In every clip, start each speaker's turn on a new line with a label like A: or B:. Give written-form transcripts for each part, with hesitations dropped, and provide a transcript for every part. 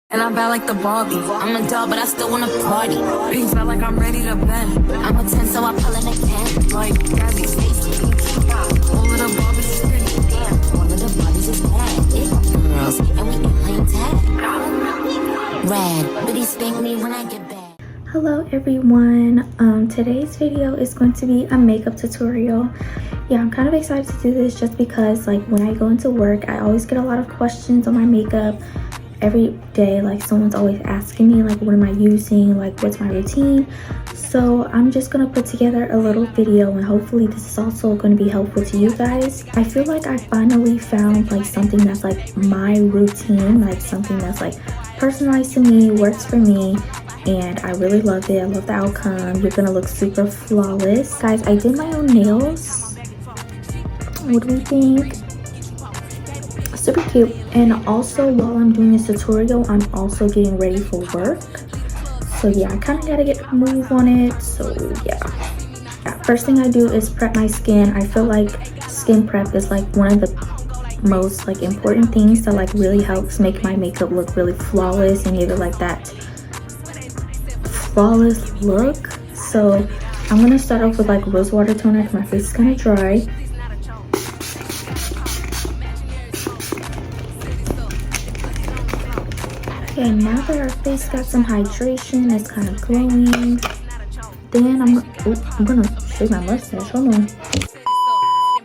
A: And I'm bad like the Barbie. I'm a doll, but I still wanna party. Pink felt like I'm ready to bend. I'm a 10, so I pull in a 10. Like, Gabby's tasty. All of the Barbies is pretty. Damn, all of the Barbies is bad. It girls, and we ain't playing tag. Rad, but he spank me when I get back.
B: Hello everyone. Today's video is going to be a makeup tutorial. Yeah, I'm kind of excited to do this just because like when I go into work, I always get a lot of questions on my makeup. Every day, like someone's always asking me like what am I using, like what's my routine. So I'm just gonna put together a little video and hopefully this is also going to be helpful to you guys. I feel like I finally found like something that's like my routine, like something that's like personalized to me, works for me, and I really love it. I love the outcome. You're gonna look super flawless. Guys, I did my own nails. What do we think? Super cute. And also while I'm doing this tutorial, I'm also getting ready for work. So yeah, I kind of gotta get a move on it. So yeah, first thing I do is prep my skin. I feel like skin prep is like one of the most like important things that like really helps make my makeup look really flawless and give it like that flawless look. So I'm gonna start off with like rose water toner because my face is kind of dry. Okay, now that our face got some hydration, it's kind of glowing. Then I'm gonna shave my mustache. Hold on.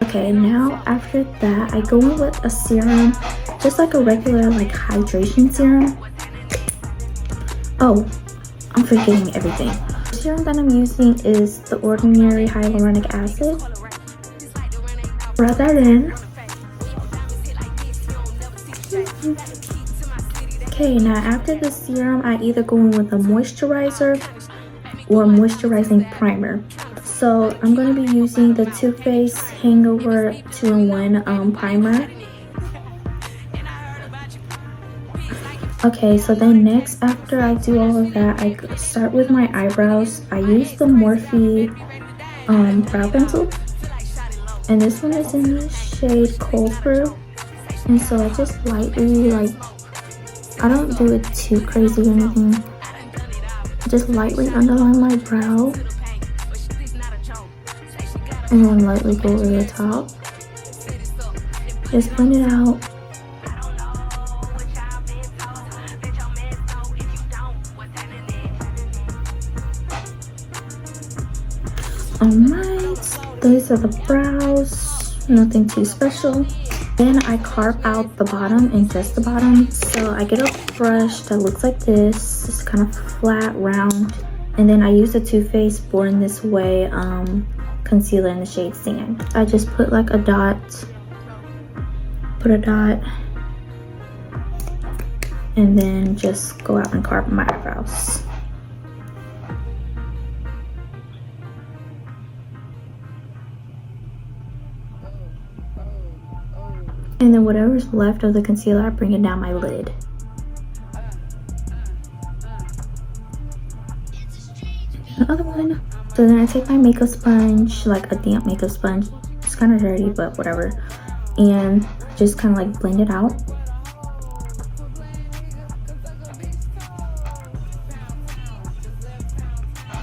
B: Okay, now after that, I go in with a serum, just like a regular like hydration serum. Oh, I'm forgetting everything. The serum that I'm using is the Ordinary Hyaluronic Acid. Rub that in. Okay, now after the serum, I either go in with a moisturizer or moisturizing primer. So I'm going to be using the Too Faced Hangover 2-in-1 primer. Okay, so then next, after I do all of that, I start with my eyebrows. I use the Morphe brow pencil, and this one is in the shade Cold Brew. And so I just lightly I don't do it too crazy or anything. I just lightly underline my brow and then lightly go over the top. Just blend it out. Alright, those are the brows. Nothing too special. Then I carve out the bottom and just the bottom. So I get a brush that looks like this. It's kind of flat, round. And then I use the Too Faced Born This Way concealer in the shade Sand. I just put like a dot. Put a dot. And then just go out and carve my eyebrows. And then whatever's left of the concealer, I bring it down my lid. The other one. So then I take my makeup sponge, like a damp makeup sponge. It's kind of dirty, but whatever. And just kind of like blend it out.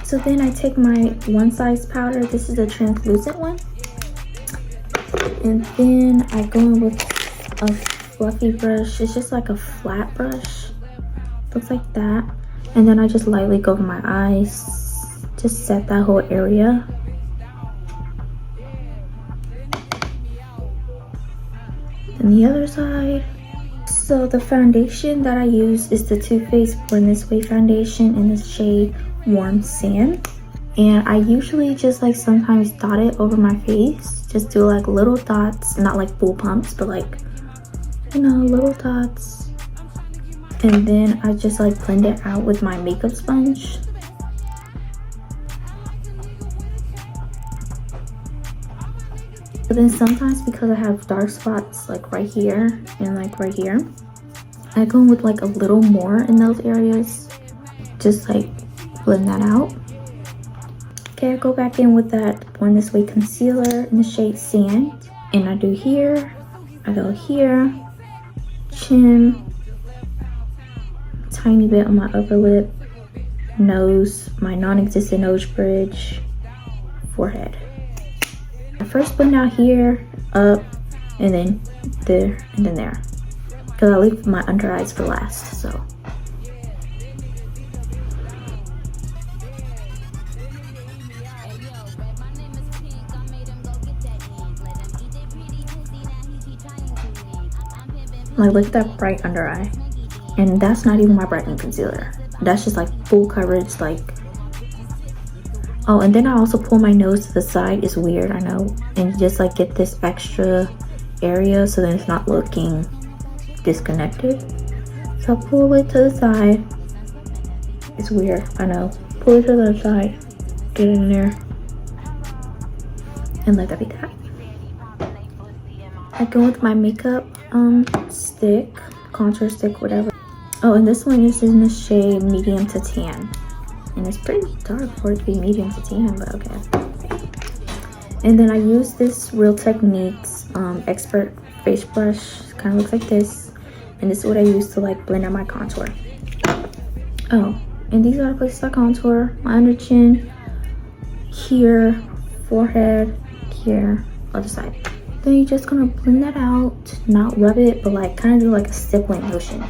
B: So then I take my One Size powder. This is a translucent one. And then I go in with a fluffy brush. It's just like a flat brush. Looks like that. And then I just lightly go over my eyes. Just set that whole area. And the other side. So the foundation that I use is the Too Faced Born This Way foundation in the shade Warm Sand. And I usually just like sometimes dot it over my face. Just do like little dots, not like full pumps, but like, you know, little dots. And then I just like blend it out with my makeup sponge. But then sometimes because I have dark spots like right here and like right here, I go in with like a little more in those areas. Just like blend that out. Okay, I go back in with that Born This Way concealer in the shade Sand. And I do here, I go here, chin, tiny bit on my upper lip, nose, my non-existent nose bridge, forehead. I first blend out here, up, and then there, and then there. Because I leave my under eyes for last, so. Like, look at that bright under eye. And that's not even my brightening concealer. That's just like full coverage, like. Oh, and then I also pull my nose to the side. It's weird, I know. And just like get this extra area so then it's not looking disconnected. So I pull it to the side. It's weird, I know. Pull it to the other side. Get it in there. And let that be that. I go with my makeup stick, contour stick, whatever. Oh, and this one is in the shade medium to tan. And it's pretty dark for it to be medium to tan, but okay. And then I use this Real Techniques Expert Face Brush. Kind of looks like this. And this is what I use to like blend out my contour. Oh, and these are the places I contour. My under chin, here, forehead, here, other side. Then you're just gonna blend that out, not rub it, but like kind of do like a stippling motion.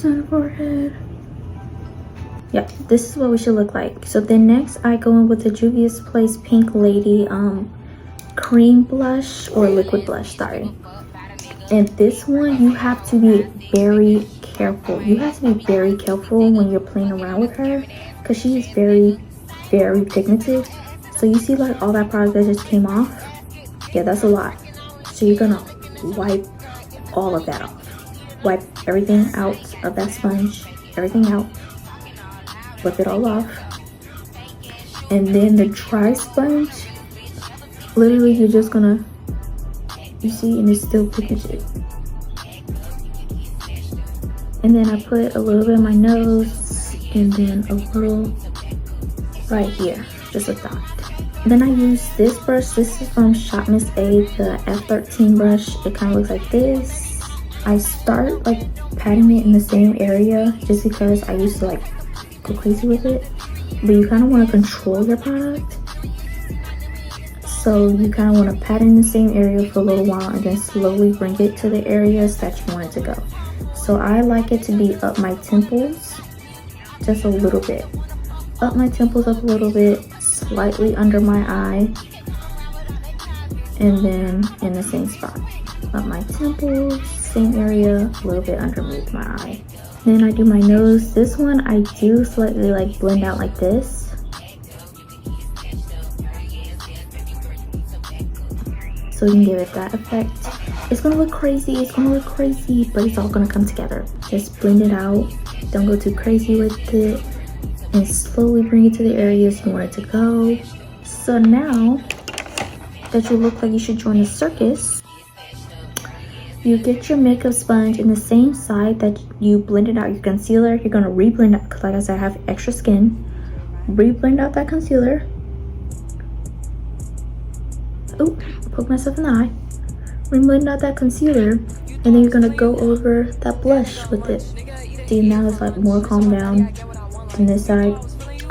B: On the forehead. Yeah, this is what we should look like. So then next I go in with the Juvia's Place Pink Lady cream blush or liquid blush, sorry. And this one you have to be very careful. You have to be very careful when you're playing around with her because she is very, very pigmented. So you see like all that product that just came off? Yeah, that's a lot. So you're gonna wipe all of that off. Wipe everything out of that sponge, everything out, wipe it all off. And then the dry sponge, literally you're just gonna, you see, and it's still pigmented. And then I put a little bit on my nose and then a little right here, just a dot. Then I use this brush. This is from Shop Miss A, the F13 brush. It kind of looks like this. I start like patting it in the same area just because I used to like go crazy with it. But you kind of want to control your product. So you kind of want to pat it in the same area for a little while and then slowly bring it to the areas that you want it to go. So I like it to be up my temples, just a little bit. Up my temples up a little bit, slightly under my eye, and then in the same spot. Up my temples, same area, a little bit underneath my eye. Then I do my nose. This one I do slightly like blend out like this. So you can give it that effect. It's gonna look crazy, but it's all gonna come together. Just blend it out. Don't go too crazy with it. And slowly bring it to the areas you want it to go. So now that you look like you should join the circus, you get your makeup sponge in the same side that you blended out your concealer. You're gonna re-blend out, because like I said, I have extra skin. Re-blend out that concealer. Oh, poke myself in the eye. Re-blend out that concealer, and then you're gonna go over that blush with it. See, now it's like more calmed down on this side.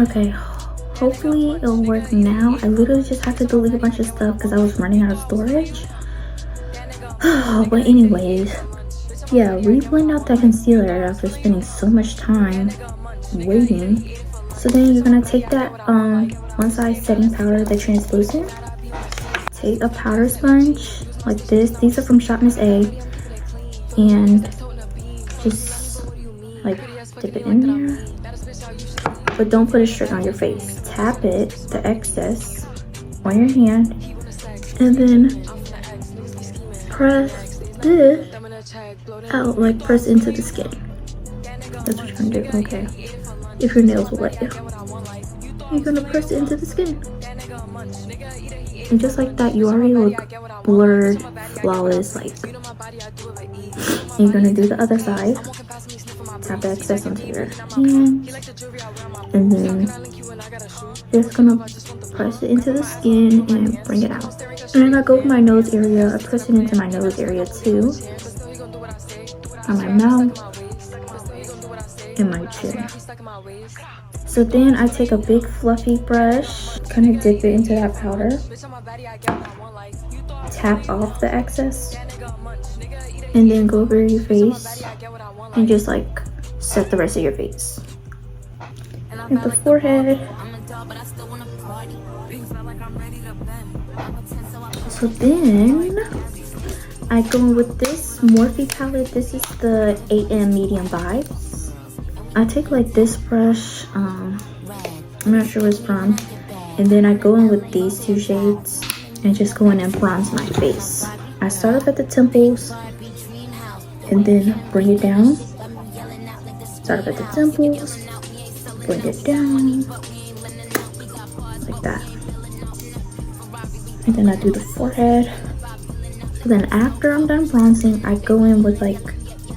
B: Okay, hopefully it'll work now. I literally just have to delete a bunch of stuff because I was running out of storage. But anyways, yeah, re-blend out that concealer after spending so much time waiting. So then you're gonna take that one size setting powder, the translucent. Take a powder sponge like this. These are from Shop Miss A, and just like dip it in there, but don't put it straight on your face. Tap it, the excess, on your hand, and then press this out, like press into the skin. That's what you're gonna do. Okay, if your nails will let you, you're gonna press it into the skin, and just like that, you already look blurred, flawless. Like, you're gonna do the other side. Tap the excess onto your hand, and then just gonna press it into the skin and bring it out. And then I go with my nose area. I press it into my nose area too. On my mouth. And my chin. So then I take a big fluffy brush, kind of dip it into that powder, tap off the excess, and then go over your face and just like set the rest of your face. And the forehead. So then I go with this Morphe palette. This is the 8M medium vibes. I take like this brush, I'm not sure where it's from, and then I go in with these two shades and just go in and bronze my face. I start off at the temples and then bring it down. Start off at the temples, bring it down like that, and then I do the forehead. So then after I'm done bronzing, I go in with like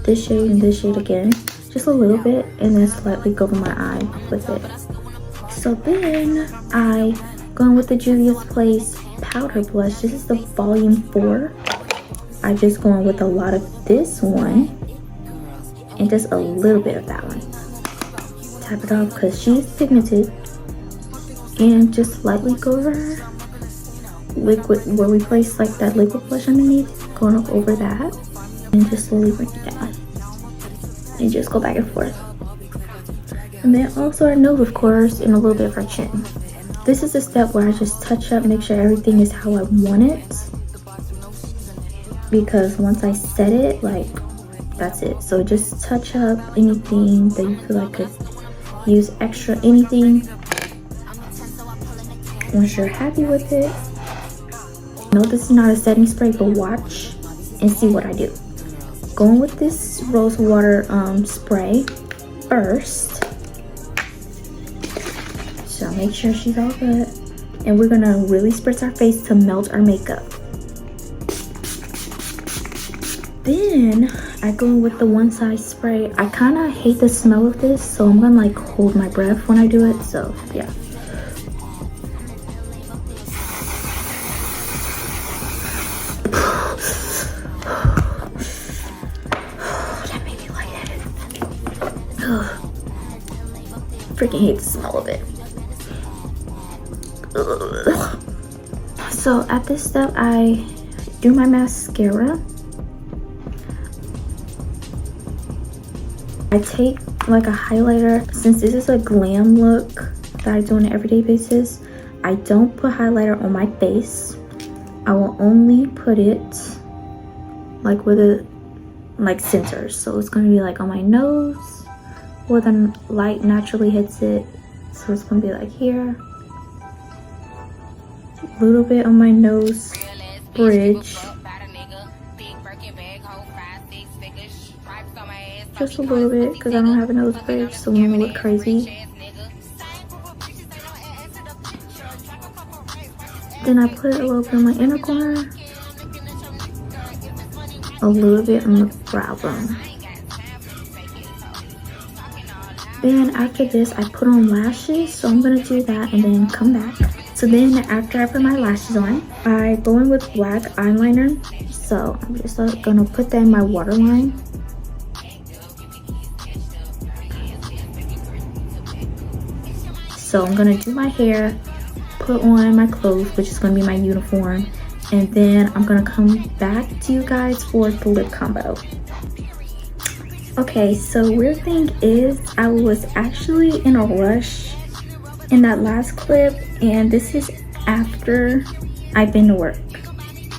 B: this shade and this shade again, just a little bit, and then slightly go over my eye with it. So then I go in with the Juvia's Place powder blush. This is the volume 4. I just go in with a lot of this one and just a little bit of that one. Tap it off because she's pigmented, and just lightly go over her liquid where we place like that liquid blush underneath, going up over that, and just slowly bring it down and just go back and forth. And then also our nose, of course, and a little bit of our chin. This is a step where I just touch up, make sure everything is how I want it, because once I set it, like, that's it. So just touch up anything that you feel like could use extra, anything. Once you're happy with it, no, this is not a setting spray, but watch and see what I do. Going with this rose water spray first. So make sure she's all good. And we're gonna really spritz our face to melt our makeup. Then I go in with the one size spray. I kind of hate the smell of this, so I'm gonna like hold my breath when I do it. So yeah. That made me lightheaded. Freaking hate the smell of it. So at this step, I do my mascara. I take like a highlighter. Since this is a glam look that I do on an everyday basis, I don't put highlighter on my face. I will only put it like where the like centers. So it's gonna be like on my nose where the light naturally hits it. So it's gonna be like here. A little bit on my nose bridge. Just a little bit because I don't have a nose bridge, so I'm gonna look crazy. Then I put a little bit on my inner corner, a little bit on the brow bone. Then after this, I put on lashes, so I'm gonna do that and then come back. So then after I put my lashes on, I go in with black eyeliner. So I'm just gonna put that in my waterline. So I'm gonna do my hair, put on my clothes, which is gonna be my uniform, and then I'm gonna come back to you guys for the lip combo. Okay, so weird thing is I was actually in a rush in that last clip, and this is after I've been to work.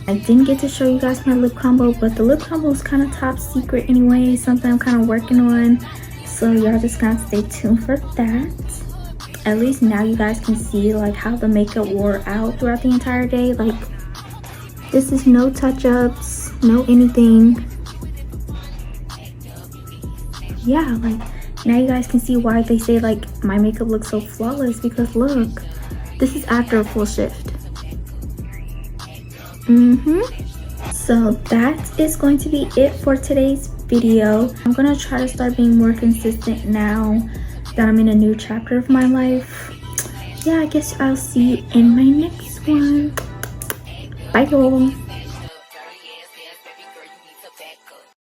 B: I didn't get to show you guys my lip combo, but the lip combo is kind of top secret anyway, something I'm kind of working on, so y'all just gotta stay tuned for that. At least now you guys can see like how the makeup wore out throughout the entire day. Like, this is no touch-ups, no anything. Yeah, like now you guys can see why they say like my makeup looks so flawless, because look, this is after a full shift. So that is going to be it for today's video. I'm gonna try to start being more consistent now that I'm in a new chapter of my life. Yeah, I guess I'll see you in my next one. Bye y'all.